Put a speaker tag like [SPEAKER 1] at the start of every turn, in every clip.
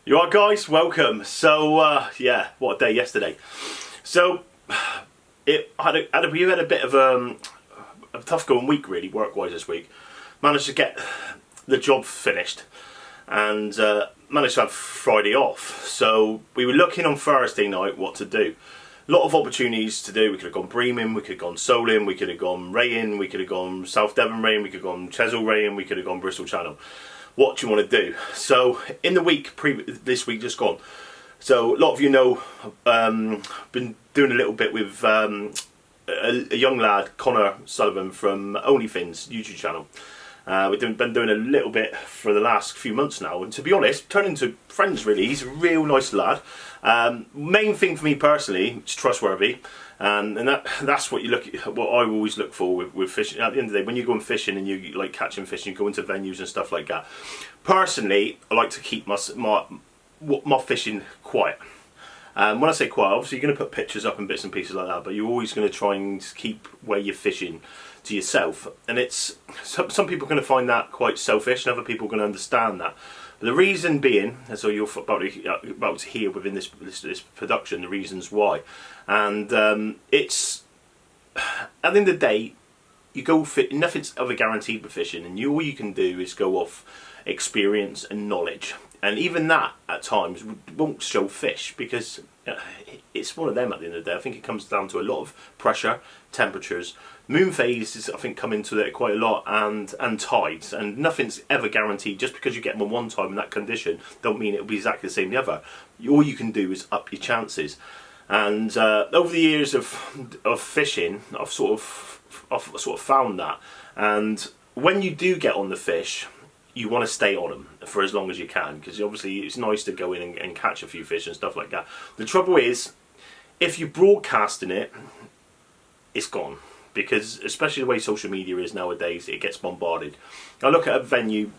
[SPEAKER 1] You alright, guys? Welcome. So yeah, what a day yesterday. So we had a bit of a tough going week really, work-wise this week. Managed to get the job finished and managed to have Friday off. So we were looking on Thursday night what to do. A lot of opportunities to do. We could have gone Bremen, we could have gone Solin, we could have gone Rayin, we could have gone South Devon Rayin, we could have gone Chesil Rayin, we could have gone Bristol Channel. What do you want to do? So in the week, this week just gone, so a lot of you know, been doing a little bit with a young lad, Connor Sullivan from OnlyFins YouTube channel. We've been doing a little bit for the last few months now, and to be honest, turning into friends really. He's a real nice lad. Main thing for me personally, it's trustworthy, and that's what you look at, what I always look for with fishing. At the end of the day, when you go and fishing and you like catching fish, and you go into venues and stuff like that. Personally, I like to keep my fishing quiet. When I say quiet, obviously you're going to put pictures up and bits and pieces like that, but you're always going to try and keep where you're fishing to yourself. And it's some people are going to find that quite selfish, and other people are going to understand that. But the reason being, and so you're about to hear within this production, the reasons why. And it's, at the end of the day, you go nothing's ever guaranteed with fishing, and all you can do is go off experience and knowledge. And even that, at times, won't show fish, because it's one of them at the end of the day. I think it comes down to a lot of pressure, temperatures. Moon phases, I think, come into it quite a lot, and tides. And nothing's ever guaranteed. Just because you get them one time in that condition, don't mean it'll be exactly the same the other. All you can do is up your chances. And over the years of fishing, I've sort of found that. And when you do get on the fish, you want to stay on them for as long as you can, because obviously it's nice to go in and catch a few fish and stuff like that. The trouble is, if you're broadcasting it, it's gone, because especially the way social media is nowadays, it gets bombarded. I look at a venue,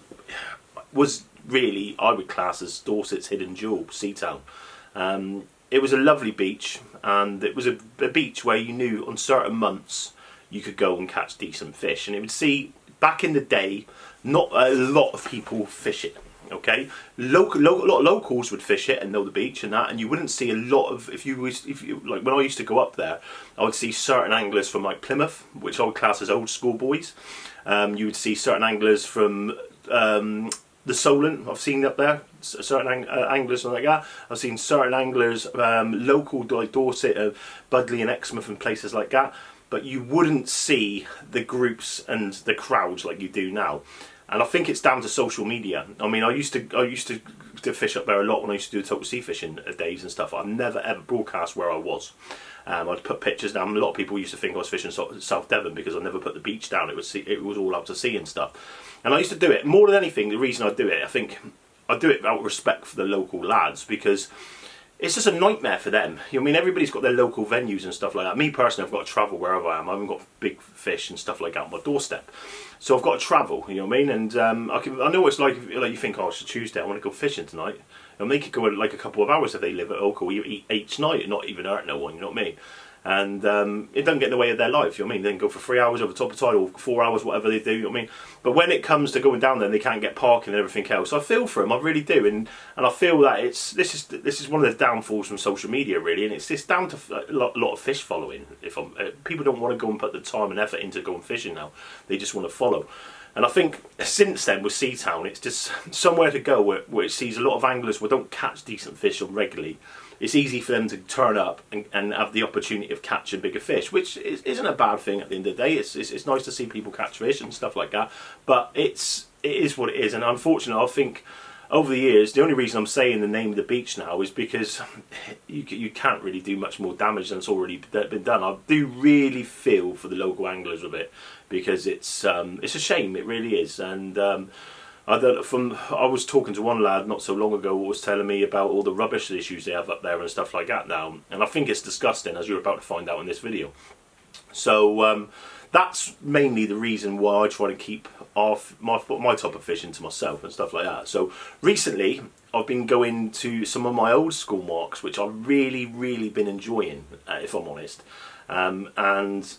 [SPEAKER 1] was really, I would class as Dorset's hidden jewel, Seatown. It was a lovely beach, and it was a beach where you knew on certain months you could go and catch decent fish, and it would see, back in the day, not a lot of people fish it. Okay, a lot of locals would fish it and know the beach and that, and you wouldn't see a lot of, if you like, when I used to go up there, I would see certain anglers from like Plymouth, which I would class as old school boys. You would see certain anglers from the Solent, I've seen up there, certain anglers like that. I've seen certain anglers local, like Dorset, Budley and Exmouth and places like that. But you wouldn't see the groups and the crowds like you do now. And I think it's down to social media. I mean, I used to fish up there a lot when I used to do total sea fishing days and stuff. I've never ever broadcast where I was. I'd put pictures down. A lot of people used to think I was fishing South Devon because I never put the beach down. It was all out to sea and stuff. And I used to do it more than anything. The reason I do it, I think, I do it out of respect for the local lads, because it's just a nightmare for them. You know, I mean, everybody's got their local venues and stuff like that. Me personally, I've got to travel wherever I am. I haven't got big fish and stuff like that on my doorstep, so I've got to travel. You know what I mean? And I know what it's like. Like you think, oh, it's a Tuesday, I want to go fishing tonight. And they could go in like a couple of hours if they live at Oakham. You eat each night and not even hurt no one. You know what I mean? And it doesn't get in the way of their life, you know what I mean? They can go for 3 hours over top of tide, or 4 hours, whatever they do, you know what I mean? But when it comes to going down there, they can't get parking and everything else. I feel for them, I really do, and I feel that this is one of the downfalls from social media, really, and it's down to a lot of fish following. People don't want to go and put the time and effort into going fishing now; they just want to follow. And I think since then with Seatown, it's just somewhere to go where it sees a lot of anglers who don't catch decent fish on regularly. It's easy for them to turn up and have the opportunity of catching bigger fish, which isn't a bad thing at the end of the day. It's nice to see people catch fish and stuff like that, but it is what it is. And unfortunately, I think over the years, the only reason I'm saying the name of the beach now is because you can't really do much more damage than it's already been done. I do really feel for the local anglers with it, because it's a shame, it really is. And I was talking to one lad not so long ago who was telling me about all the rubbish issues they have up there and stuff like that now, and I think it's disgusting, as you're about to find out in this video. So that's mainly the reason why I try to keep my type of fishing to myself and stuff like that. So recently I've been going to some of my old school marks, which I've really been enjoying, if I'm honest. And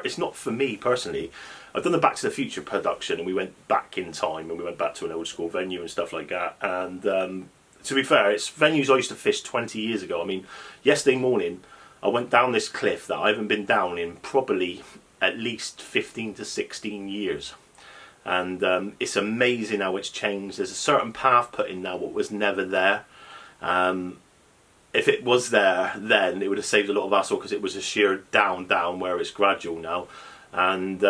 [SPEAKER 1] it's not for me personally. I've done the Back to the Future production, and we went back in time, and we went back to an old school venue and stuff like that. And to be fair, it's venues I used to fish 20 years ago. I mean, yesterday morning I went down this cliff that I haven't been down in probably at least 15 to 16 years. And it's amazing how it's changed. There's a certain path put in now what was never there. If it was there then, it would have saved a lot of hassle, because it was a sheer down, where it's gradual now. And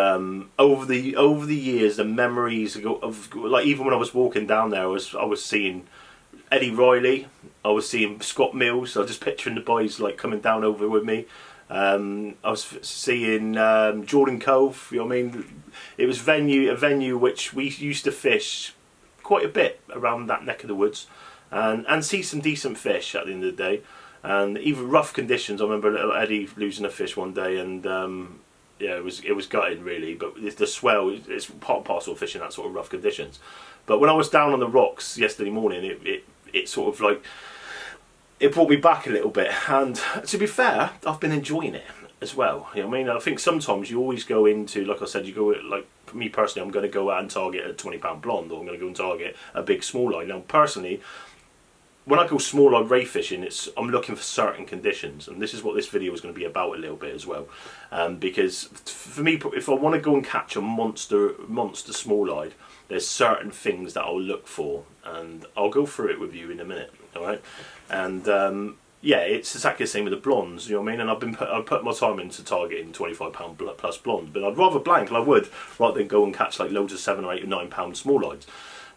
[SPEAKER 1] over the years, the memories of, like, even when I was walking down there, I was seeing Eddie Riley, I was seeing Scott Mills. I was just picturing the boys like coming down over with me. I was seeing Jordan Cove. You know what I mean? It was a venue which we used to fish quite a bit around that neck of the woods, and see some decent fish at the end of the day. And even rough conditions. I remember little Eddie losing a fish one day, and yeah, it was gutting really. But the swell, it's part and parcel of fishing that sort of rough conditions. But when I was down on the rocks yesterday morning, it sort of like, it brought me back a little bit. And to be fair, I've been enjoying it as well. You know what I mean? I think sometimes you always go into, like I said, you go, like for me personally, I'm going to go out and target a 20-pound blonde, or I'm going to go and target a big small line. Now personally, when I go small line ray fishing, I'm looking for certain conditions, and this is what this video is going to be about a little bit as well. Because for me, if I want to go and catch a monster small line, there's certain things that I'll look for, and I'll go through it with you in a minute. All right, and yeah, it's exactly the same with the blondes. You know what I mean? And I've put my time into targeting 25-pound plus blonde, but I'd rather blank, and I would, rather than go and catch like loads of 7 or 8 or 9-pound small lines.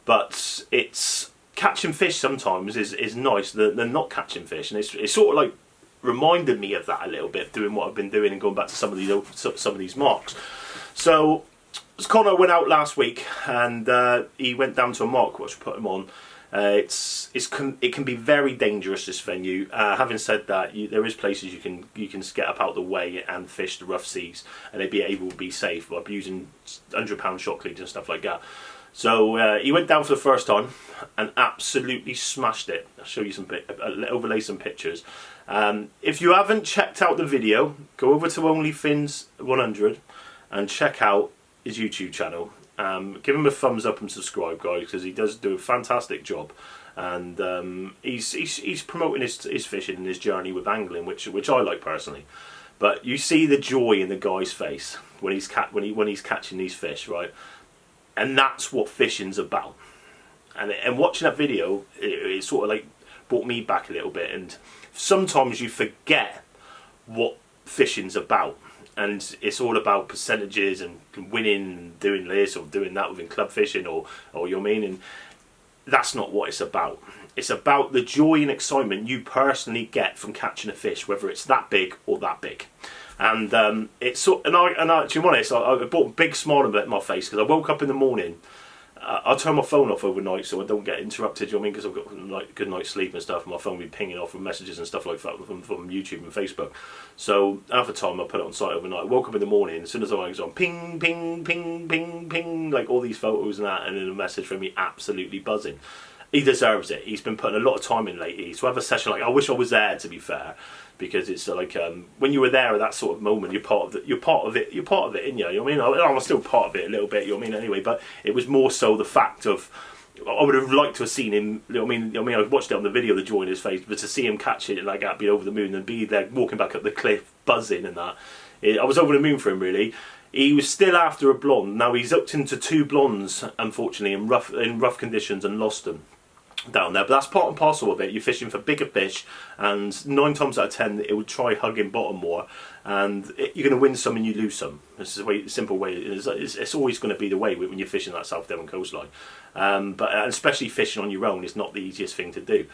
[SPEAKER 1] But it's catching fish sometimes is nice than not catching fish, and it's sort of like reminded me of that a little bit, doing what I've been doing and going back to some of these marks. So Connor went out last week, and he went down to a mark which put him on. It can be very dangerous, this venue. Having said that, there is places you can get up out the way and fish the rough seas, and they'd be able to be safe by using 100-pound shock leads and stuff like that. So he went down for the first time and absolutely smashed it. I'll show you overlay some pictures. If you haven't checked out the video, go over to OnlyFins 100 and check out his YouTube channel. Give him a thumbs up and subscribe, guys, because he does do a fantastic job, and he's promoting his fishing and his journey with angling, which I like personally. But you see the joy in the guy's face when he's catching these fish, right? And that's what fishing's about. And watching that video, it sort of like brought me back a little bit. And sometimes you forget what fishing's about. And it's all about percentages and winning and doing this or doing that within club fishing or you know what I mean? And that's not what it's about. It's about the joy and excitement you personally get from catching a fish, whether it's that big or that big. And it's so, and I to be honest, I brought a big smile on my face, because I woke up in the morning. I turn my phone off overnight so I don't get interrupted, you know what I mean, because I've got like good night's sleep and stuff, and my phone will be pinging off with messages and stuff like that from YouTube and Facebook. So half the time I put it on site overnight. I woke up in the morning, as soon as I was on, ping, ping, ping, ping, ping, like all these photos and that, and then a message from me absolutely buzzing. He deserves it. He's been putting a lot of time in lately. So have a session like, I wish I was there, to be fair, because it's like when you were there at that sort of moment, you're part of it, innit? You know what I mean? I was still part of it a little bit, you know what I mean, anyway, but it was more so the fact of, I would have liked to have seen him, you know what I mean, I watched it on the video, the joy in his face, but to see him catch it like that, be over the moon, and be there walking back up the cliff, buzzing and that, I was over the moon for him, really. He was still after a blonde. Now he's hooked into 2 blondes, unfortunately, in rough conditions, and lost them down there, but that's part and parcel of it. You're fishing for bigger fish, and 9 times out of 10 it would try hugging bottom more, and you're going to win some and you lose some. This is the simple way. It's always going to be the way when you're fishing that South Devon coastline, but especially fishing on your own is not the easiest thing to do.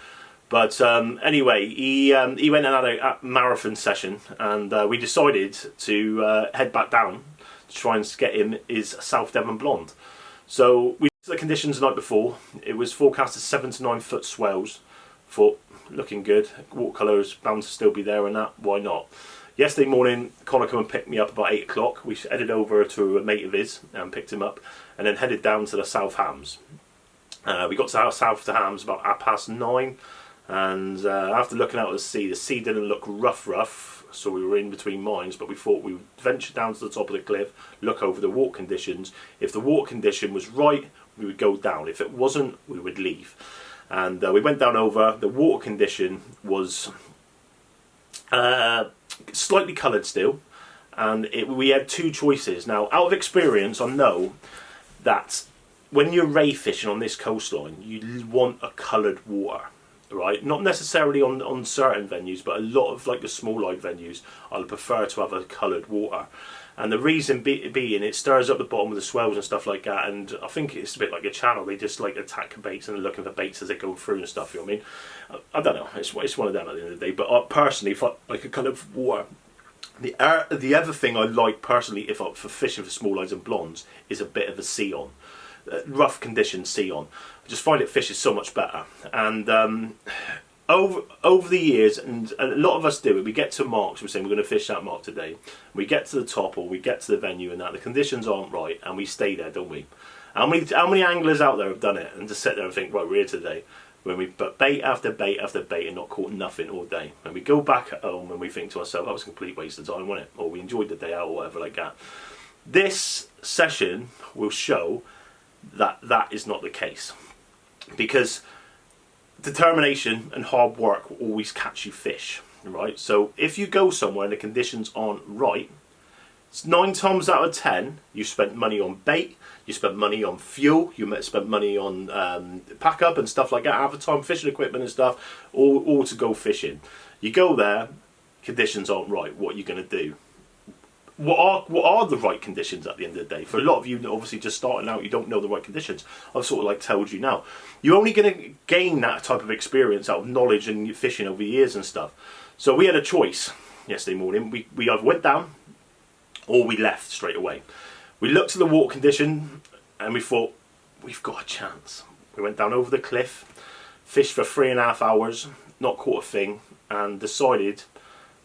[SPEAKER 1] But anyway, he went and had a marathon session, and we decided to head back down to try and get him his South Devon blonde. So we the conditions the night before. It was forecasted 7 to 9 foot swells. Thought, looking good. Water colours bound to still be there and that. Why not? Yesterday morning, Connor came and picked me up about 8 o'clock. We headed over to a mate of his and picked him up, and then headed down to the South Hams. We got to our South Hams about 9:30, and after looking out at the sea didn't look rough. So we were in between mines, but we thought we would venture down to the top of the cliff, look over the water conditions. If the water condition was right, we would go down. If it wasn't, we would leave. And we went down over. The water condition was slightly coloured still, and we had two choices. Now, out of experience, I know that when you're ray fishing on this coastline, you want a coloured water, right? Not necessarily on certain venues, but a lot of like the small live venues, I'll prefer to have a coloured water. And the reason being, it stirs up the bottom of the swells and stuff like that. And I think it's a bit like a channel. They just like attack baits and are looking for baits as they go through and stuff. You know what I mean? I don't know. It's one of them at the end of the day. But personally, if I like a kind of water, the other thing I like personally, for fishing for small lines and blondes, is a bit of a sea on, rough condition sea on. I just find it fishes so much better. And over the years, and a lot of us do it, we get to marks, we're saying we're going to fish that mark today, we get to the top or we get to the venue and that, the conditions aren't right, and we stay there, don't we? How many anglers out there have done it and just sit there and think, right, we're here today, when we put bait after bait after bait and not caught nothing all day, and we go back at home and we think to ourselves, that was a complete waste of time, wasn't it? Or we enjoyed the day out or whatever like that. This session will show that that is not the case, because determination and hard work will always catch you fish, right? So if you go somewhere and the conditions aren't right, it's 9 times out of 10 you spent money on bait, you spent money on fuel, you spent money on pack up and stuff like that, half the time fishing equipment and stuff, all to go fishing. You go there, conditions aren't right, what are you going to do? What are the right conditions at the end of the day? For a lot of you, obviously just starting out, you don't know the right conditions. I've sort of like told you now. You're only going to gain that type of experience out of knowledge and fishing over years and stuff. So we had a choice yesterday morning. We either went down or we left straight away. We looked at the water condition and we thought, we've got a chance. We went down over the cliff, fished for 3.5 hours, not caught a thing, and decided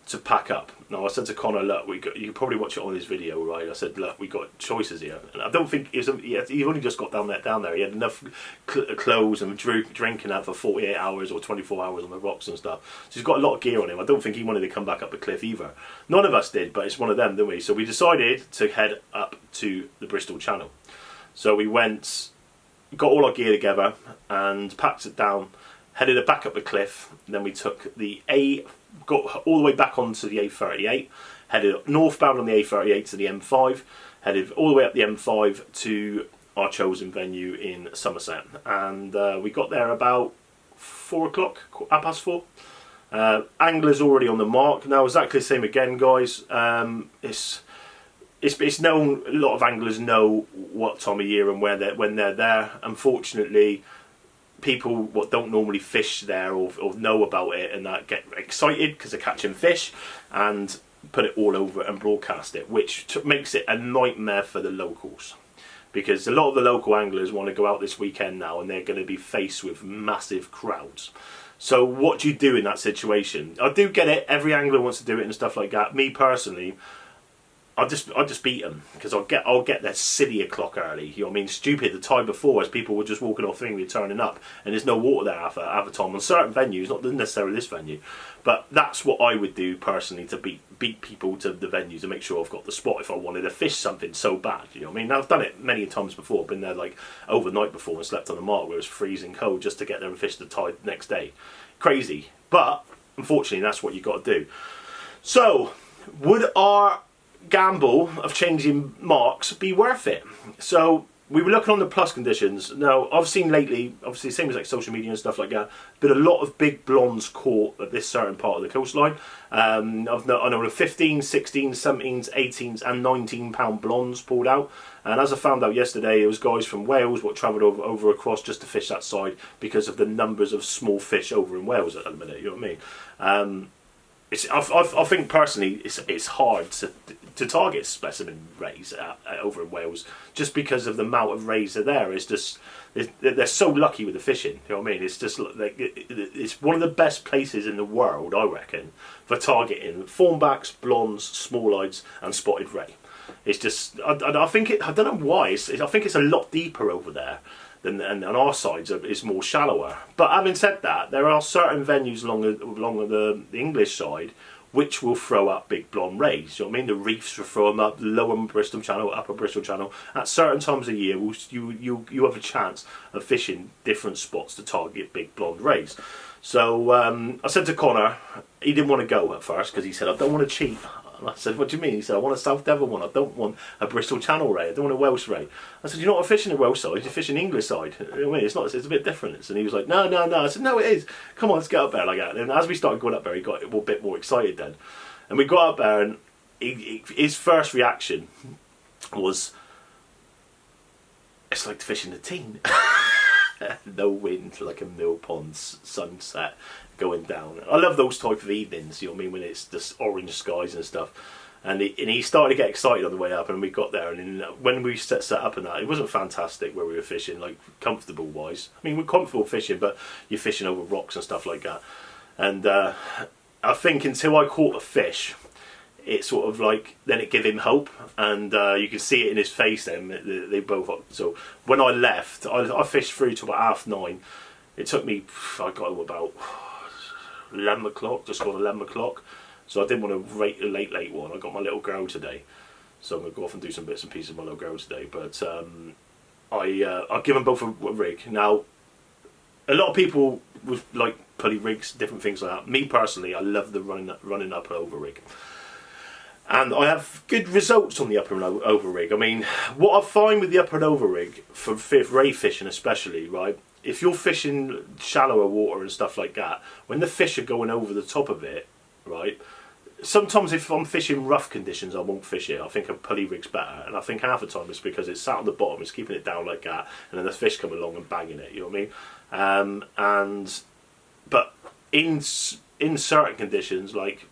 [SPEAKER 1] to pack up. Now I said to Connor, look, you can probably watch it on this video, right? I said, look, we got choices here, and I don't think he only just got down there. He had enough clothes and drinking out for 48 hours or 24 hours on the rocks and stuff. So he's got a lot of gear on him. I don't think he wanted to come back up the cliff either. None of us did, but it's one of them, didn't we? So we decided to head up to the Bristol Channel. So we went, got all our gear together and packed it down, headed it back up the cliff, and then we took got all the way back onto the A38, headed northbound on the A38 to the M5, headed all the way up the M5 to our chosen venue in Somerset, and we got there about 4 o'clock, 4:30. Anglers already on the mark. Now exactly the same again, guys. It's known, a lot of anglers know what time of year and when they're there. Unfortunately, people what don't normally fish there or know about it and that get excited because they're catching fish and put it all over and broadcast it, which makes it a nightmare for the locals, because a lot of the local anglers want to go out this weekend now and they're going to be faced with massive crowds. So what do you do in that situation? I do get it, every angler wants to do it and stuff like that. Me personally, I'll just beat them, because I'll get there silly o'clock early. You know what I mean? Stupid the time before, as people were just walking off thing, we're turning up, and there's no water there half the time on certain venues, not necessarily this venue. But that's what I would do personally to beat people to the venues and make sure I've got the spot if I wanted to fish something so bad. You know what I mean? Now, I've done it many times before. Been there like overnight before and slept on the mark where it was freezing cold just to get there and fish the tide the next day. Crazy, but unfortunately that's what you got to do. So would our gamble of changing marks be worth it? So we were looking on the plus conditions. Now I've seen lately, obviously same as like social media and stuff like that, but a lot of big blondes caught at this certain part of the coastline. I know of 15, 16, 17s, 18s and 19 pound blondes pulled out, and as I found out yesterday, it was guys from Wales what travelled over across just to fish that side because of the numbers of small fish over in Wales at the minute. You know what I mean? I think personally it's hard to target specimen rays over in Wales just because of the amount of rays that are there. It's just they're so lucky with the fishing. You know what I mean? It's just like it's one of the best places in the world, I reckon, for targeting thornbacks, blondes, small-eyes, and spotted ray. It's just I think I don't know why. I think it's a lot deeper over there. And on our sides is more shallower. But having said that, there are certain venues along the English side which will throw up big blonde rays. You know what I mean? The reefs will throw them up, lower Bristol Channel, upper Bristol Channel. At certain times of year, you have a chance of fishing different spots to target big blonde rays. So I said to Connor, he didn't want to go at first because he said, I don't want to cheat. And I said, what do you mean? He said, I want a South Devon one. I don't want a Bristol Channel ray. I don't want a Welsh ray. I said, you're not fishing the Welsh side, you're fishing the English side. You know what I mean? It's a bit different. And he was like, no. I said, no, it is. Come on, let's get up there like that. And as we started going up there, he got a bit more excited then. And we got up there, and his first reaction was, it's like fishing the Tean. No wind, like a mill pond sunset going down. I love those type of evenings, you know what I mean, when it's just orange skies and stuff. And he started to get excited on the way up, and we got there, and when we set up and that, it wasn't fantastic where we were fishing, like comfortable wise. I mean, we're comfortable fishing, but you're fishing over rocks and stuff like that. And I think until I caught a fish, it sort of like, then it gave him hope, and you can see it in his face then, they both. So when I left, I fished through to about 9:30. It took me, I got home about 11 o'clock, just gone 11 o'clock. So I didn't want to rate a late one. I got my little girl today, so I'm going to go off and do some bits and pieces with my little girl today. But I'll give them both a rig. Now, a lot of people with like pulley rigs, different things like that. Me personally, I love the running up and over rig. And I have good results on the upper and over rig. I mean, what I find with the upper and over rig, for ray fishing especially, right, if you're fishing shallower water and stuff like that, when the fish are going over the top of it, right, sometimes if I'm fishing rough conditions, I won't fish it. I think a pulley rig's better, and I think half the time it's because it's sat on the bottom, it's keeping it down like that, and then the fish come along and banging it, you know what I mean? But in certain conditions, like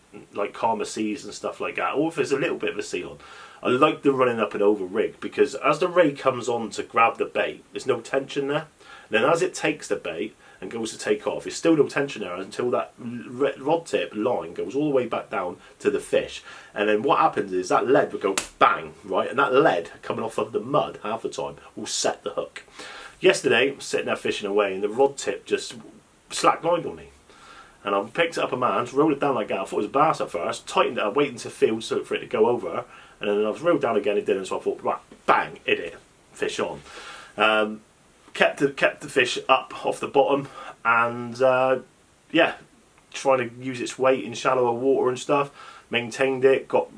[SPEAKER 1] calmer seas and stuff like that, or if there's a little bit of a sea on, I like the running up and over rig, because as the ray comes on to grab the bait, there's no tension there. Then as it takes the bait and goes to take off, there's still no tension there until that rod tip line goes all the way back down to the fish. And then what happens is that lead will go bang, right? And that lead coming off of the mud half the time will set the hook. Yesterday, I'm sitting there fishing away, and the rod tip just slack lined on me. And I picked it up a man, rolled it down like that. I thought it was a bass at first, tightened it up, waiting to feel for it to go over. And then I was rolled down again, it didn't, so I thought, right, bang, hit it, fish on. Kept the fish up off the bottom, and yeah, trying to use its weight in shallower water and stuff. Maintained it, got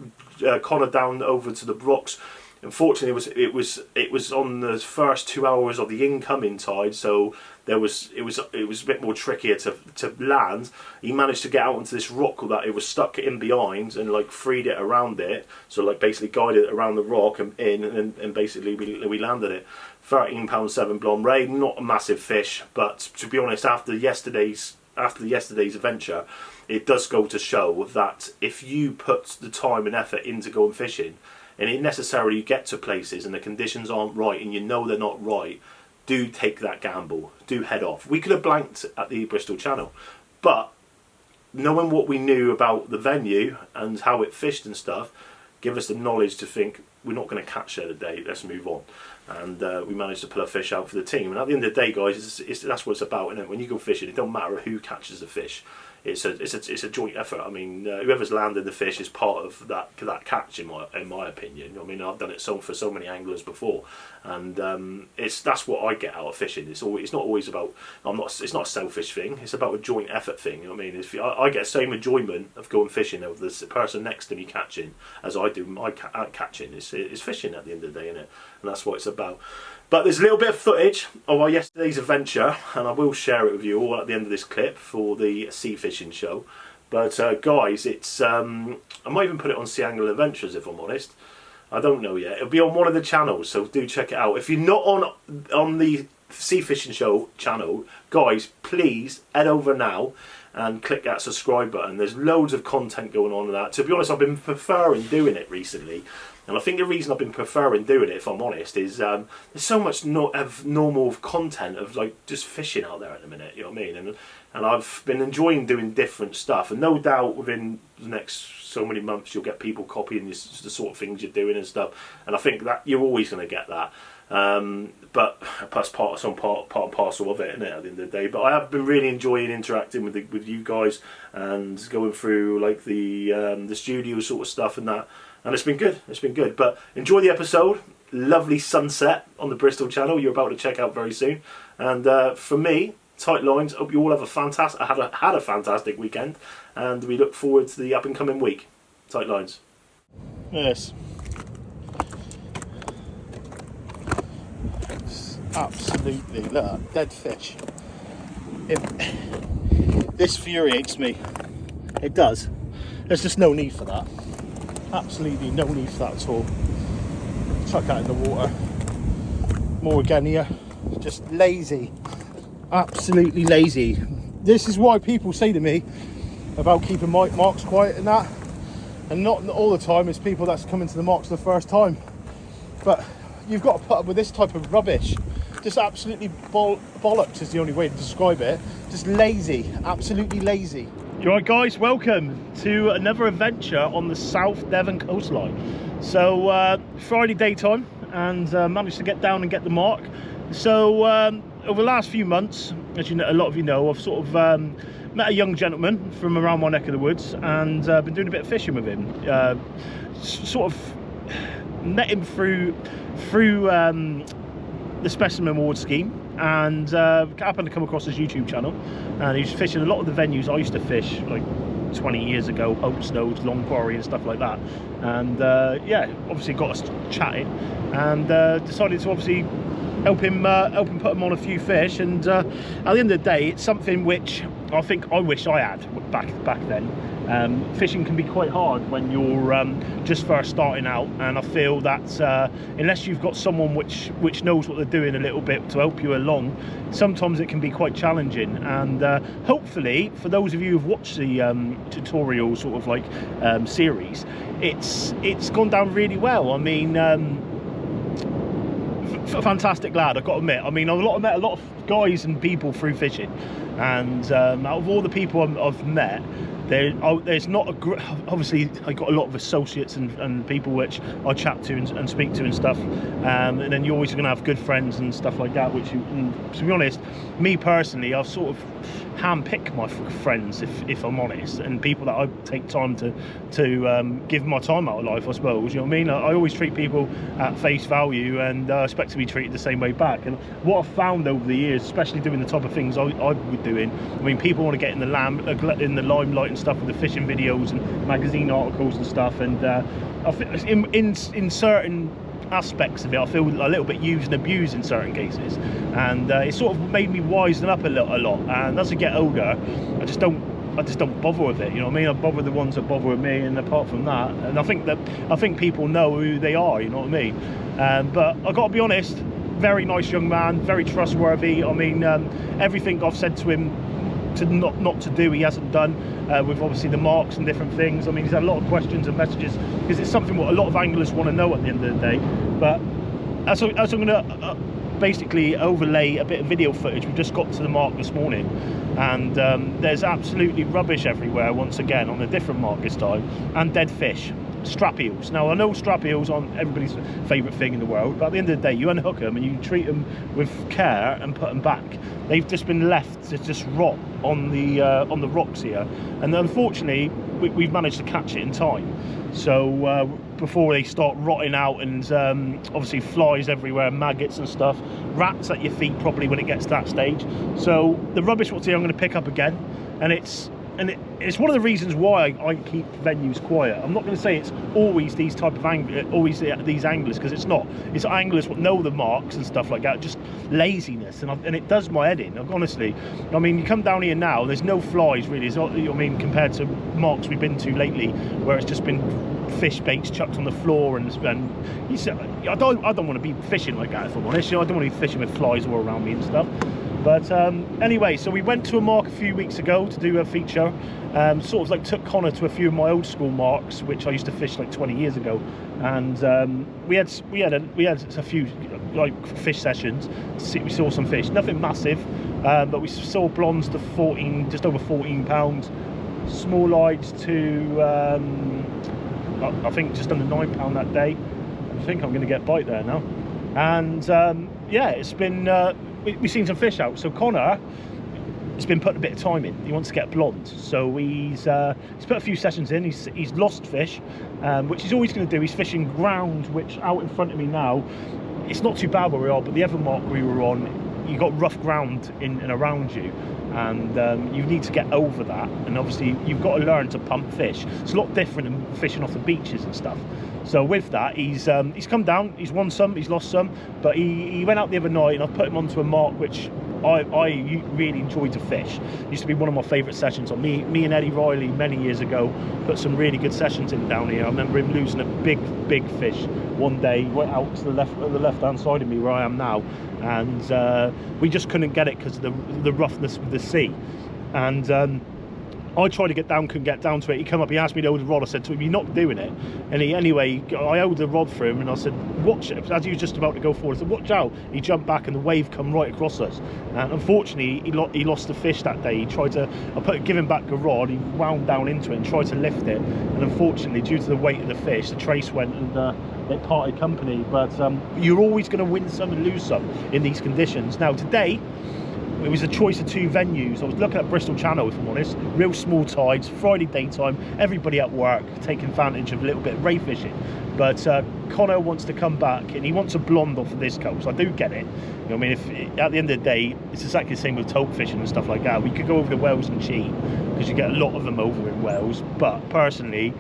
[SPEAKER 1] Connor down over to the rocks. Unfortunately, it was on the first 2 hours of the incoming tide, so it was a bit more trickier to land. He managed to get out onto this rock that it was stuck in behind, and like freed it around it. So like basically guided it around the rock and in, and basically we landed it. 13.7 blonde ray, not a massive fish, but to be honest, after yesterday's adventure, it does go to show that if you put the time and effort into going fishing, and it necessarily get to places and the conditions aren't right and you know they're not right, do take that gamble, do head off. We could have blanked at the Bristol Channel, but knowing what we knew about the venue and how it fished and stuff, give us the knowledge to think we're not going to catch there today, let's move on. And we managed to pull a fish out for the team. And at the end of the day, guys, that's what it's about, isn't it? When you go fishing, it don't matter who catches the fish. It's a joint effort. I mean, whoever's landing the fish is part of that catch, in my opinion. I mean, I've done it for so many anglers before, and that's what I get out of fishing. It's not always about. It's not a selfish thing. It's about a joint effort thing. You know what I mean? I get the same enjoyment of going fishing of the person next to me catching as I do my catching. It's fishing at the end of the day, isn't it? And that's what it's about. But there's a little bit of footage of our yesterday's adventure, and I will share it with you all at the end of this clip for the sea fishing show. But guys, it's I might even put it on Sea Angle Adventures if I'm honest. I don't know yet. It'll be on one of the channels, so do check it out. If you're not on the Sea Fishing Show channel, guys, please head over now and click that subscribe button. There's loads of content going on in that. To be honest, I've been preferring doing it recently. And I think the reason I've been preferring doing it, if I'm honest, is there's so much normal content of like just fishing out there at the minute, you know what I mean? and I've been enjoying doing different stuff. And no doubt within the next so many months you'll get people copying the sort of things you're doing and stuff. And I think that you're always going to get that. But that's part and parcel of it, isn't it, at the end of the day? But I have been really enjoying interacting with you guys and going through like the studio sort of stuff and that, and it's been good. It's been good. But enjoy the episode. Lovely sunset on the Bristol Channel. You're about to check out very soon. And for me, Tight Lines. Hope you all have a fantastic had a fantastic weekend, and we look forward to the up and coming week. Tight Lines. Yes. Absolutely, look, dead fish. This infuriates me. It does. There's just no need for that. Absolutely no need for that at all. Chuck that in the water. More again here. Just lazy. Absolutely lazy. This is why people say to me about keeping marks quiet and that. And not all the time it's people that's coming to the marks for the first time. But you've got to put up with this type of rubbish. Just absolutely bollocks is the only way to describe it. Just lazy, absolutely lazy. Alright guys, welcome to another adventure on the South Devon coastline. So Friday daytime, and managed to get down and get the mark. So over the last few months, as you know, a lot of you know, I've sort of met a young gentleman from around my neck of the woods, and been doing a bit of fishing with him. Sort of met him through the Specimen Award scheme, and happened to come across his YouTube channel, and he's fishing a lot of the venues I used to fish like 20 years ago, Oak Snows, Long Quarry and stuff like that. And yeah, obviously got us chatting, and decided to obviously help him put him on a few fish. And at the end of the day, it's something which I think I wish I had back then. Fishing can be quite hard when you're just first starting out, and I feel that unless you've got someone which knows what they're doing a little bit to help you along, sometimes it can be quite challenging. And hopefully for those of you who've watched the tutorial sort of like series, it's gone down really well. I mean, fantastic lad, I've got to admit. I mean, I've met a lot of guys and people through fishing, and out of all the people I've met, there's not a obviously I got a lot of associates and people which I chat to and speak to and stuff, and then you're always going to have good friends and stuff like that, which to be honest, me personally, I've sort of handpick my friends, if I'm honest, and people that I take time to give my time out of life, I suppose. You know what I mean? I always treat people at face value, and I expect to be treated the same way back. And what I've found over the years, especially doing the type of things I've been doing, I mean, people want to get in the limelight and stuff with the fishing videos and magazine articles and stuff, and I think in certain aspects of it, I feel a little bit used and abused in certain cases, and it sort of made me wisen up a lot. And as I get older, I just don't bother with it. You know what I mean? I bother with the ones that bother with me, and apart from that, and I think people know who they are. You know what I mean? But I got to be honest, very nice young man, very trustworthy. I mean, everything I've said to him to not to do, he hasn't done, with obviously the marks and different things. I mean, he's had a lot of questions and messages, because it's something what a lot of anglers want to know at the end of the day. But as I'm going to basically overlay a bit of video footage, we just got to the mark this morning, and there's absolutely rubbish everywhere once again on a different mark this time, and dead fish. Strap eels. Now I know strap eels aren't everybody's favourite thing in the world, but at the end of the day, you unhook them and you treat them with care and put them back. They've just been left to just rot on the rocks here, and unfortunately we've managed to catch it in time. So before they start rotting out, and obviously flies everywhere, maggots and stuff, rats at your feet probably when it gets to that stage. So the rubbish what's here I'm going to pick up again, and it's one of the reasons why I keep venues quiet. I'm not going to say it's always these type of these anglers, because it's not. It's anglers what know the marks and stuff like that. Just laziness, and it does my head in. Honestly, I mean, you come down here now, there's no flies really. It's not, I mean, compared to marks we've been to lately, where it's just been fish baits chucked on the floor, and you say, I don't want to be fishing like that, if I'm honest. You know, I don't want to be fishing with flies all around me and stuff.
[SPEAKER 2] But anyway, so we went to a mark a few weeks ago to do a feature. Sort of like took Connor to a few of my old school marks, which I used to fish like 20 years ago, and we had a few like fish sessions. We saw some fish, nothing massive, but we saw blondes to 14, just over 14 pounds, small lights to I think just under 9 pound that day. I think I'm going to get bite there now, and yeah, it's been we've seen some fish out. So Connor has been putting a bit of time in. He wants to get blonde, so he's put a few sessions in. He's lost fish, which he's always going to do. He's fishing ground, which out in front of me now, it's not too bad where we are, but the other mark we were on, you got rough ground in and around you, and you need to get over that, and obviously you've got to learn to pump fish. It's a lot different than fishing off the beaches and stuff. So with that, he's come down, he's won some, he's lost some, but he went out the other night, and I've put him onto a mark which I really enjoyed to fish. It used to be one of my favourite sessions. On me and Eddie Riley many years ago put some really good sessions in down here. I remember him losing a big fish one day right out to the left hand side of me where I am now, and we just couldn't get it because of the roughness of the sea. And I tried to get down, couldn't get down to it. He come up, he asked me to hold the rod. I said to him, "You're not doing it." And anyway, I held the rod for him, and I said, "Watch it." As he was just about to go forward, I said, "Watch out." He jumped back, and the wave come right across us. And unfortunately, he lost the fish that day. He tried to, give him back the rod. He wound down into it and tried to lift it. And unfortunately, due to the weight of the fish, the trace went and it parted company. But you're always going to win some and lose some in these conditions. Now today, it was a choice of two venues. I was looking at Bristol Channel, if I'm honest. Real small tides, Friday daytime, everybody at work, taking advantage of a little bit of ray fishing. But Connor wants to come back, and he wants a blonde off of this coast. I do get it. You know what I mean? At the end of the day, it's exactly the same with tope fishing and stuff like that. We could go over the Wales and cheat, because you get a lot of them over in Wales. But personally,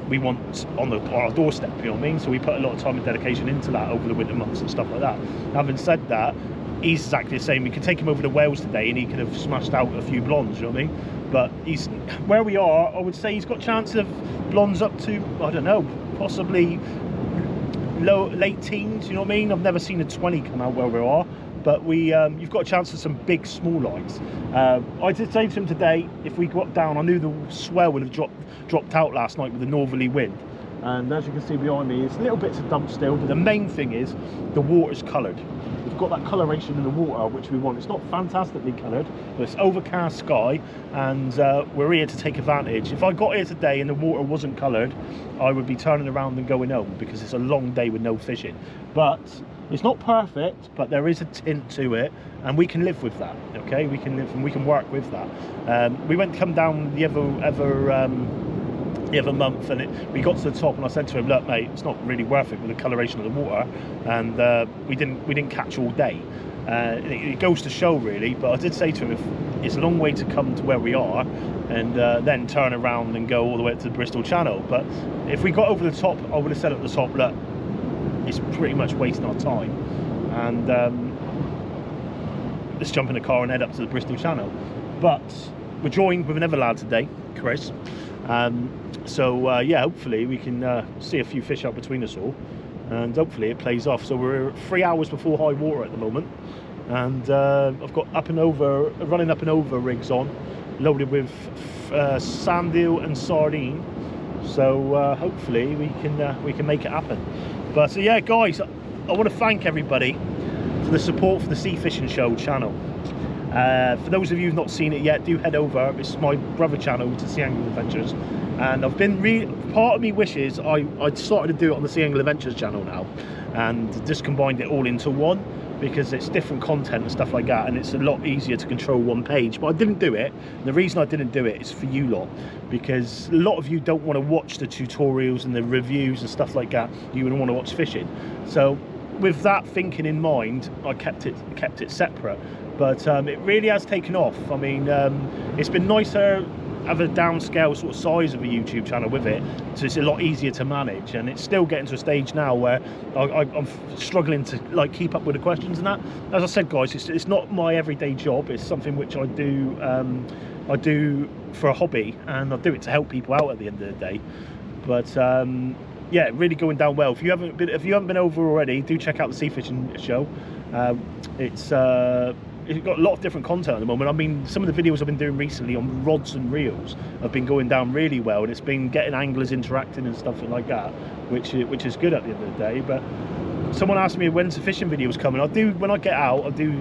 [SPEAKER 2] we want on our doorstep, you know what I mean? So we put a lot of time and dedication into that over the winter months and stuff like that. Having said that, he's exactly the same. We could take him over to Wales today and he could have smashed out a few blondes, you know what I mean? But he's where we are, I would say he's got a chance of blondes up to, I don't know, possibly late teens, you know what I mean? I've never seen a 20 come out where we are, but you've got a chance of some big small lights. I did say to him today, if we got down, I knew the swell would have dropped out last night with the northerly wind. And as you can see behind me, it's little bits of dump still, but the main thing is the water's coloured. We've got that coloration in the water which we want. It's not fantastically coloured, but it's overcast sky, and we're here to take advantage. If I got here today and the water wasn't coloured, I would be turning around and going home, because it's a long day with no fishing. But it's not perfect, but there is a tint to it, and we can live with that. Okay, we can live and we can work with that. We come down the other month, and we got to the top, and I said to him, "Look, mate, it's not really worth it with the coloration of the water," and we didn't catch all day. It goes to show, really. But I did say to him, if it's a long way to come to where we are, and then turn around and go all the way up to the Bristol Channel. But if we got over the top, I would have said at the top, "Look, it's pretty much wasting our time, and let's jump in the car and head up to the Bristol Channel." But we're joined with another lad today, Chris. So yeah, hopefully we can see a few fish out between us all, and hopefully it plays off. So we're 3 hours before high water at the moment, and I've got running up and over rigs on, loaded with sand eel and sardine. So hopefully we can make it happen. But yeah, guys, I want to thank everybody for the support for the Sea Fishing Show channel. For those of you who've not seen it yet, do head over. It's my brother channel, to Sea Angle Adventures, and I've been part of me wishes I'd started to do it on the Sea Angle Adventures channel now, and just combined it all into one, because it's different content and stuff like that, and it's a lot easier to control one page. But I didn't do it, and the reason I didn't do it is for you lot, because a lot of you don't want to watch the tutorials and the reviews and stuff like that. You would want to watch fishing. So with that thinking in mind, I kept it separate. But it really has taken off. I mean, it's been nicer have a downscale sort of size of a YouTube channel with it, so it's a lot easier to manage. And it's still getting to a stage now where I'm struggling to like keep up with the questions and that. As I said, guys, it's not my everyday job. It's something which I do for a hobby, and I do it to help people out at the end of the day. But yeah, really going down well. If you haven't been over already, do check out the Sea Fishing Show. it's got a lot of different content at the moment. I mean, some of the videos I've been doing recently on rods and reels have been going down really well, and it's been getting anglers interacting and stuff like that, which is good at the end of the day. But someone asked me when's the fishing videos coming. When I get out, I do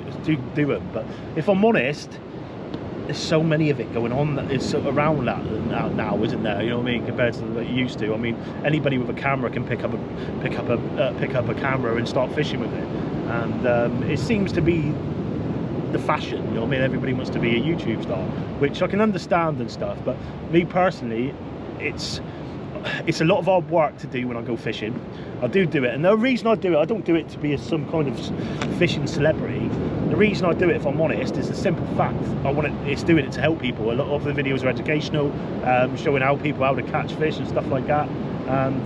[SPEAKER 2] them. But if I'm honest, there's so many of it going on that it's around that now, isn't there? You know what I mean? Compared to what you used to. I mean, anybody with a camera can pick up a camera and start fishing with it, and it seems to be the fashion. You know what I mean? Everybody wants to be a YouTube star, which I can understand and stuff. But me personally, it's a lot of hard work to do when I go fishing. I do it, and the reason I do it, I don't do it to be some kind of fishing celebrity. The reason I do it, if I'm honest, is the simple fact it's doing it to help people. A lot of the videos are educational, showing how to catch fish and stuff like that. And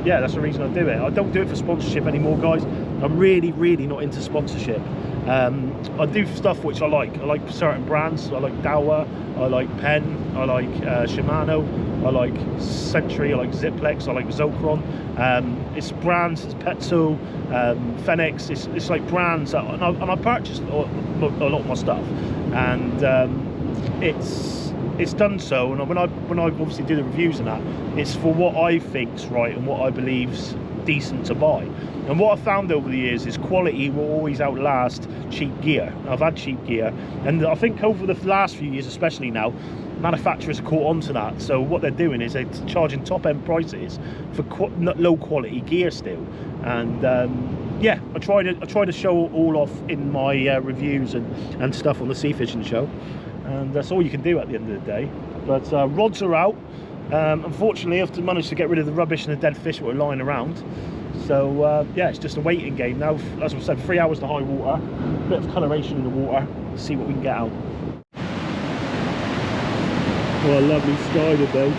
[SPEAKER 2] yeah, that's the reason I do it. I don't do it for sponsorship anymore, guys. I'm really not into sponsorship. I do stuff which I like. I like certain brands. I like Daiwa, I like Penn, I like Shimano, I like Century, I like Ziplex, I like Zocron. It's brands, it's Petzl, Fenix. It's like brands that, and I purchased a lot of my stuff, and it's done so. And when I obviously do the reviews and that, it's for what I think's right and what I believe's decent to buy. And what I've found over the years is quality will always outlast cheap gear. I've had cheap gear, and I think over the last few years, especially now, manufacturers have caught on to that. So what they're doing is they're charging top end prices for low quality gear still. And yeah, I try to show it all off in my reviews and stuff on the Sea Fishing Show, and that's all you can do at the end of the day. But rods are out. Unfortunately, I've managed to get rid of the rubbish and the dead fish that were lying around. So yeah, it's just a waiting game now. As I said, 3 hours to high water, a bit of coloration in the water, see what we can get out. What a lovely sky today.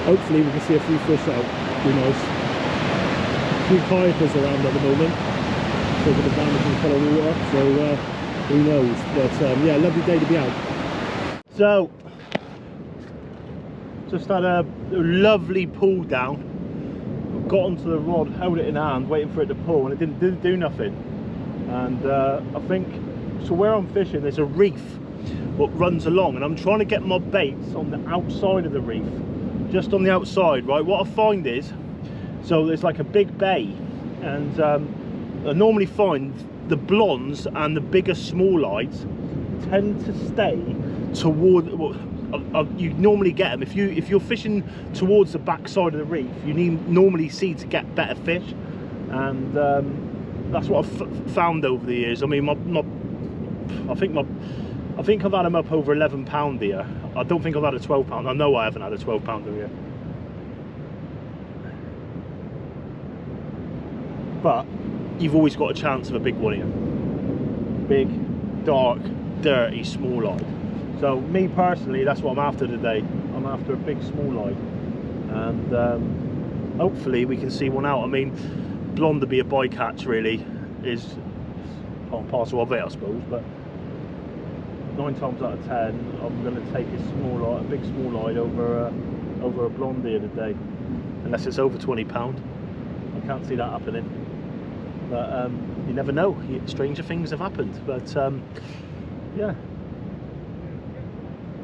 [SPEAKER 2] Hopefully we can see a few fish out. Be nice. A few kayakers around at the moment, taking advantage of the colour water, so who knows. But yeah, lovely day to be out. So just had a lovely pull down. Got onto the rod, held it in hand, waiting for it to pull, and it didn't do nothing. And I think, so where I'm fishing, there's a reef what runs along, and I'm trying to get my baits on the outside of the reef, just on the outside, right? What I find is, so there's like a big bay, and I normally find the blondes and the bigger small-eyes tend to stay toward, you normally get them if you're fishing towards the back side of the reef. You normally see to get better fish, and that's what I've found over the years. I mean, I think I've had them up over 11 pound here. I don't think I've had a 12 pound. I know I haven't had a 12 pounder here. But you've always got a chance of a big one here. Big, dark, dirty, small eye. So me personally, that's what I'm after today. I'm after a big small eye, and hopefully we can see one out. I mean, blonde to be a bycatch really is part and parcel of it, I suppose. But 9 times out of 10, I'm going to take a big small eye over a blonde here today, unless it's over 20 pound. I can't see that happening. But you never know. Stranger things have happened. But yeah.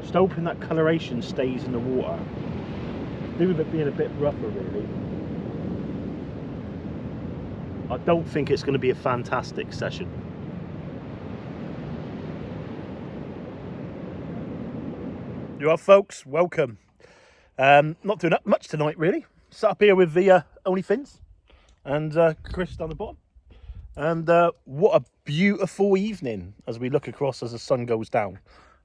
[SPEAKER 2] Just hoping that coloration stays in the water. Do with it being a bit rougher really. I don't think it's going to be a fantastic session. You are, folks, welcome. Not doing that much tonight really. Sat up here with the only fins and Chris down the bottom. And what a beautiful evening as we look across as the sun goes down.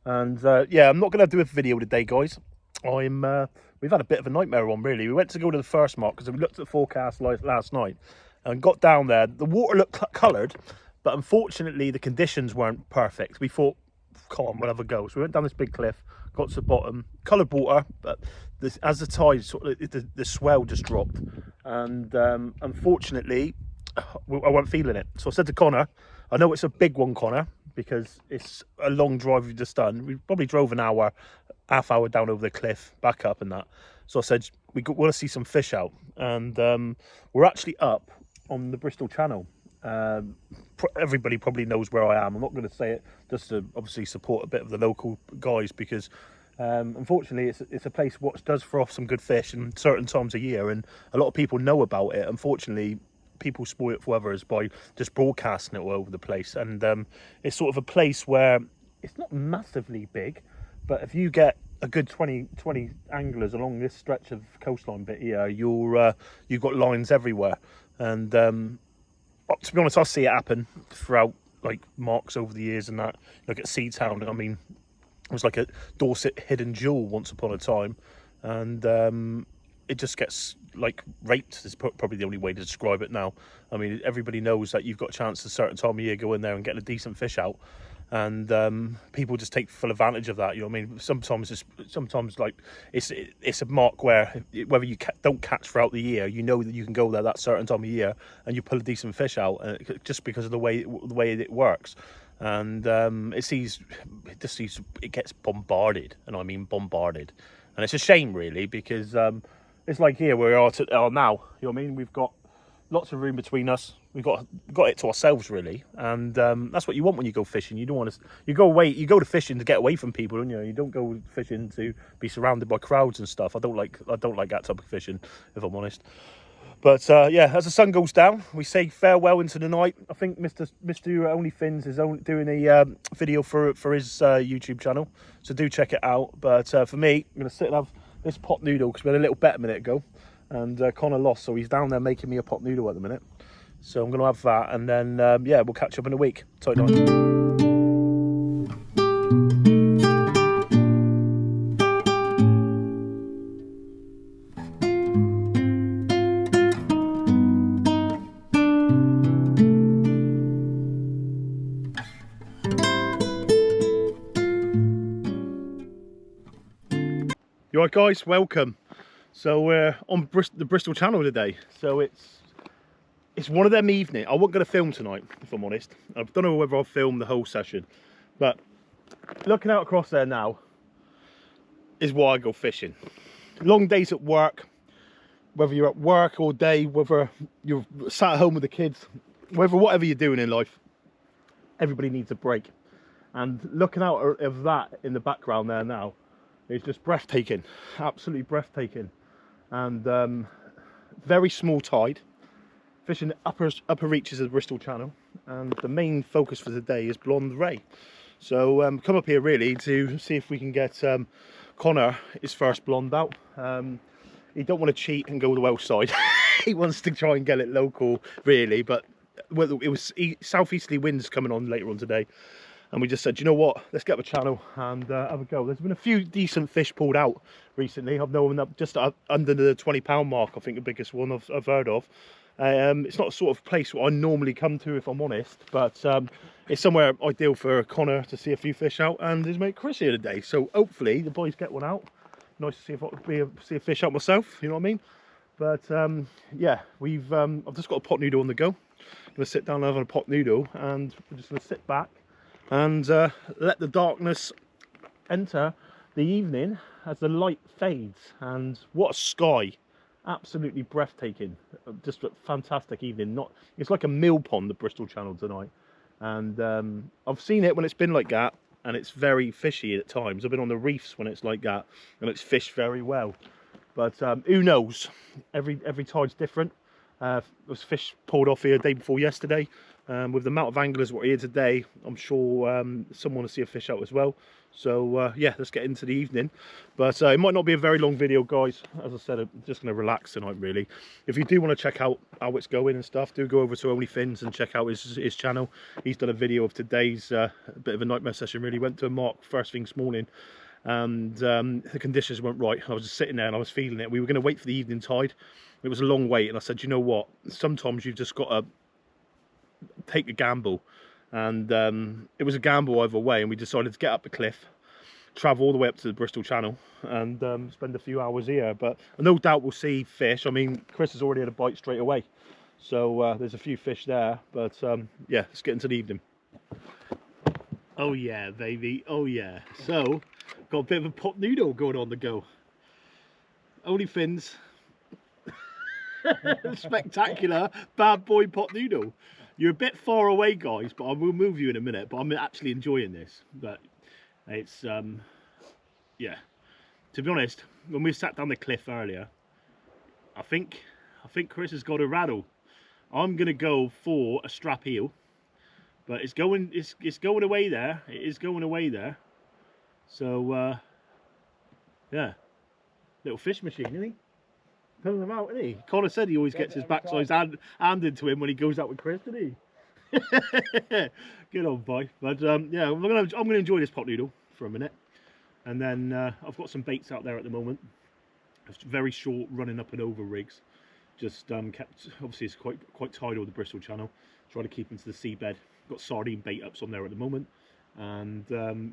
[SPEAKER 2] And yeah, I'm not going to do a video today, guys. We've had a bit of a nightmare on, really. We went to go to the first mark because we looked at the forecast last night and got down there. The water looked coloured, but unfortunately the conditions weren't perfect. We thought, come on, we'll have a go. So we went down this big cliff, got to the bottom, coloured water, but as the tide, the swell just dropped. And unfortunately, I wasn't feeling it. So I said to Connor, I know it's a big one, Connor, because it's a long drive we've just done. We probably drove an hour, half hour down over the cliff, back up and that. So I said, we want to see some fish out. And we're actually up on the Bristol Channel. Everybody probably knows where I am. I'm not going to say it just to obviously support a bit of the local guys, because unfortunately it's a place which does throw off some good fish in certain times of year, and a lot of people know about it. Unfortunately, people spoil it for others by just broadcasting it all over the place, and it's sort of a place where it's not massively big, but if you get a good 20 anglers along this stretch of coastline bit here, you've got lines everywhere. And to be honest, I see it happen throughout like marks over the years, and that, look at Seatown. I mean, it was like a Dorset hidden jewel once upon a time, and it just gets like raped is probably the only way to describe it now. I mean, everybody knows that you've got a chance at a certain time of year go in there and get a decent fish out, and people just take full advantage of that. You know what I mean? Sometimes like it's a mark where whether you don't catch throughout the year, you know that you can go there that certain time of year and you pull a decent fish out, just because of the way it works. And it gets bombarded, and I mean bombarded, and it's a shame really, because it's like here where we are now. You know what I mean? We've got lots of room between us. We've got it to ourselves really, and that's what you want when you go fishing. You don't want to. You go to fishing to get away from people, don't you? You don't go fishing to be surrounded by crowds and stuff. I don't like that type of fishing, if I'm honest. But yeah, as the sun goes down, we say farewell into the night. I think Mr. OnlyFins is doing a video for his YouTube channel, so do check it out. But for me, I'm gonna sit and have this pot noodle, because we had a little bet a minute ago, and Connor lost, so he's down there making me a pot noodle at the minute. So I'm gonna have that, and then yeah, we'll catch up in a week. Tight night. You alright guys, welcome. So we're on the Bristol Channel today. So it's one of them evenings. I wasn't going to film tonight, if I'm honest. I don't know whether I'll film the whole session, but looking out across there now is why I go fishing. Long days at work, whether you're at work all day, whether you're sat at home with the kids, whatever you're doing in life, everybody needs a break. And looking out of that in the background there now, it's just breathtaking, absolutely breathtaking. And very small tide, fishing the upper reaches of the Bristol Channel, and the main focus for today is blonde ray. So come up here really to see if we can get Connor his first blonde out. He don't want to cheat and go the Welsh side. He wants to try and get it local really, but it was southeasterly winds coming on later on today. And we just said, you know what, let's get up a channel and have a go. There's been a few decent fish pulled out recently. I've known them just under the £20 mark, I think the biggest one I've heard of. It's not a sort of place I normally come to, if I'm honest, but it's somewhere ideal for Connor to see a few fish out, and his mate Chris here today. So hopefully the boys get one out. Nice to see if I could see a fish out myself, you know what I mean? But yeah, I've just got a pot noodle on the go. I'm going to sit down and have a pot noodle, and we're just going to sit back and let the darkness enter the evening as the light fades. And what a sky, absolutely breathtaking, just a fantastic evening. It's like a mill pond, the Bristol Channel tonight, and I've seen it when it's been like that, and it's very fishy at times. I've been on the reefs when it's like that, and it's fished very well. But who knows, every tide's different. There was fish pulled off here the day before yesterday. With the amount of anglers what are here today, I'm sure someone will see a fish out as well. So yeah, let's get into the evening. But it might not be a very long video, guys. As I said, I'm just going to relax tonight really. If you do want to check out how it's going and stuff, do go over to OnlyFins and check out his channel. He's done a video of today's bit of a nightmare session really. Went to a mark first thing this morning, and the conditions weren't right. I was just sitting there and I was feeling it. We were going to wait for the evening tide. It was a long wait, and I said, you know what, sometimes you've just got to take a gamble. And it was a gamble either way, and we decided to get up the cliff, travel all the way up to the Bristol Channel, and spend a few hours here. But no doubt we'll see fish. I mean, Chris has already had a bite straight away, so there's a few fish there. But yeah, let's get into the evening. Oh yeah, baby, oh yeah. So got a bit of a pot noodle going on the go. OnlyFins. Spectacular bad boy pot noodle. You're a bit far away, guys, but I will move you in a minute. But I'm actually enjoying this. But it's yeah. To be honest, when we sat down the cliff earlier, I think Chris has got a rattle. I'm gonna go for a strap heel, but it's going away there. It is going away there. So yeah, little fish machine, isn't he? Pulling them out, isn't he? Connor said he always gets his backside handed to him when he goes out with Chris, didn't he? Good old boy. But yeah, I'm gonna enjoy this pot noodle for a minute, and then I've got some baits out there at the moment. It's very short running up and over rigs. Just kept, obviously it's quite tidal, the Bristol Channel. Try to keep into the seabed. Got sardine bait ups on there at the moment, and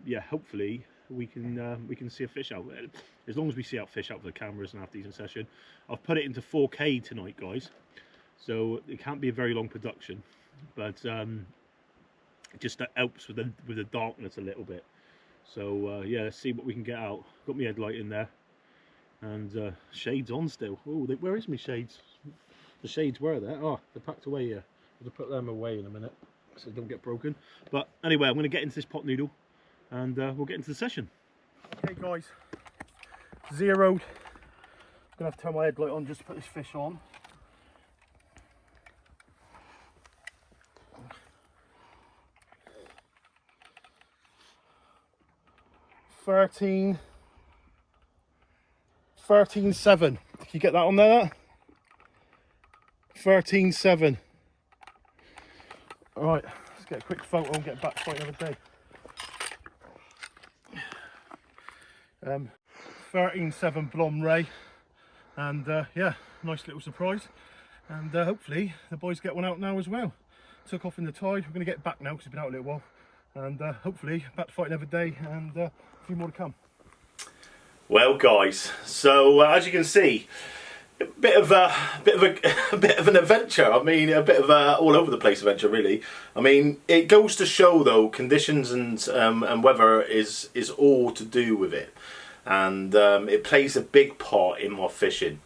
[SPEAKER 2] yeah, hopefully we can see a fish out. As long as we see out fish out for the cameras and have a decent session. I've put it into 4K tonight, guys, so it can't be a very long production, but it just helps with the darkness a little bit. So yeah, let's see what we can get out. Got my headlight in there, and shades on still. Oh, where is my shades? The shades were there. Oh, they're packed away here. I'll put them away in a minute so they don't get broken. But anyway, I'm going to get into this pot noodle, and we'll get into the session. Okay, guys, zeroed. I'm going to have to turn my headlight on just to put this fish on. $13.7. Can you get that on there? 13.7. Alright, let's get a quick photo and get back to fight another day. 13.7 Blom Ray, and yeah, nice little surprise, and hopefully the boys get one out now as well. Took off in the tide. We're going to get back now because it's been out a little while, and hopefully back to fight another day, and a few more to come.
[SPEAKER 1] Well, guys, so as you can see, a bit of an adventure. I mean, a bit of all over the place adventure, really. I mean, it goes to show though, conditions and weather is all to do with it, and it plays a big part in my fishing.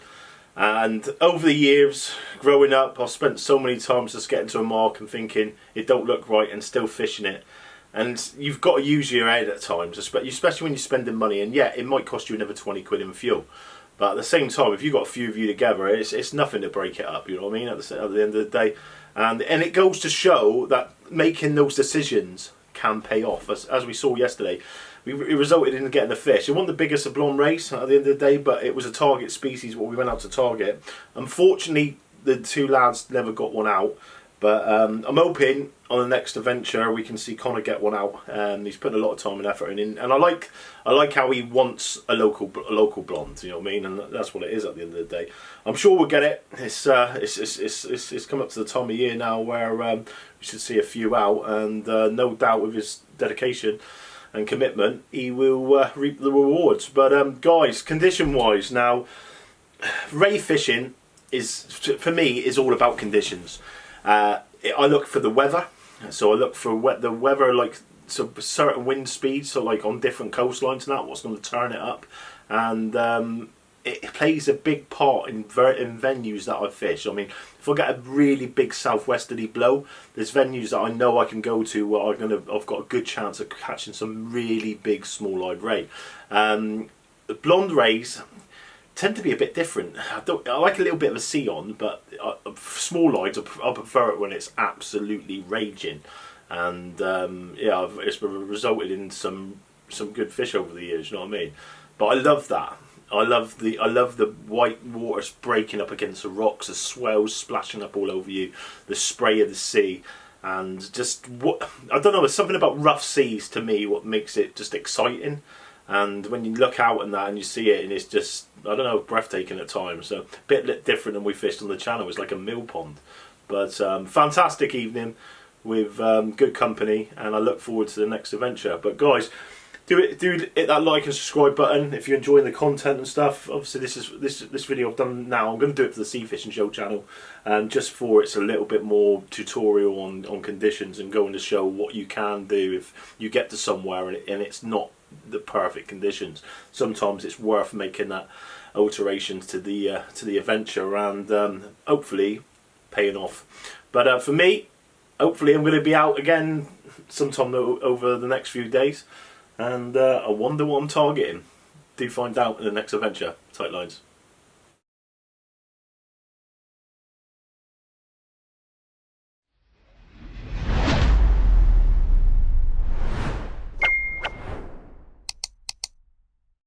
[SPEAKER 1] And over the years, growing up, I've spent so many times just getting to a mark and thinking it don't look right, and still fishing it. And you've got to use your head at times, especially when you're spending money. And yeah, it might cost you another 20 quid in fuel. But at the same time, if you've got a few of you together, it's nothing to break it up, you know what I mean, at the end of the day. And it goes to show that making those decisions can pay off. As we saw yesterday, it resulted in getting a fish. It wasn't the biggest of Blonde race at the end of the day, but it was a target species what we went out to target. Unfortunately, the two lads never got one out. But I'm hoping on the next adventure we can see Connor get one out. He's putting a lot of time and effort in, and I like how he wants a local blonde. You know what I mean? And that's what it is at the end of the day. I'm sure we'll get it. It's come up to the time of year now where we should see a few out, and no doubt with his dedication and commitment, he will reap the rewards. But guys, condition-wise now, ray fishing for me is all about conditions. I look for the weather, so I look for the weather, like certain wind speeds, so like on different coastlines and that, what's going to turn it up, and it plays a big part in venues that I fish. I mean, if I get a really big southwesterly blow, there's venues that I know I can go to where I've got a good chance of catching some really big small-eyed ray. The blonde rays tend to be a bit different. I like a little bit of a sea on, but small eyes, I prefer it when it's absolutely raging. And yeah, it's resulted in some good fish over the years. You know what I mean? But I love that. I love the white water breaking up against the rocks, the swells splashing up all over you, the spray of the sea, and just I don't know. There's something about rough seas to me what makes it just exciting. And when you look out and that and you see it, and it's just, I don't know, breathtaking at times. So a bit different than we fished on the channel. It's like a mill pond. But fantastic evening with good company, and I look forward to the next adventure. But guys, do hit that like and subscribe button if you're enjoying the content and stuff. Obviously, this video I've done now. I'm going to do it for the Sea Fishing Show channel, just for it's a little bit more tutorial on conditions and going to show what you can do if you get to somewhere and it's not the perfect conditions. Sometimes it's worth making that alterations to the adventure, and hopefully paying off. But for me, hopefully I'm going to be out again sometime over the next few days, and I wonder what I'm targeting. Do find out in the next adventure. Tight lines.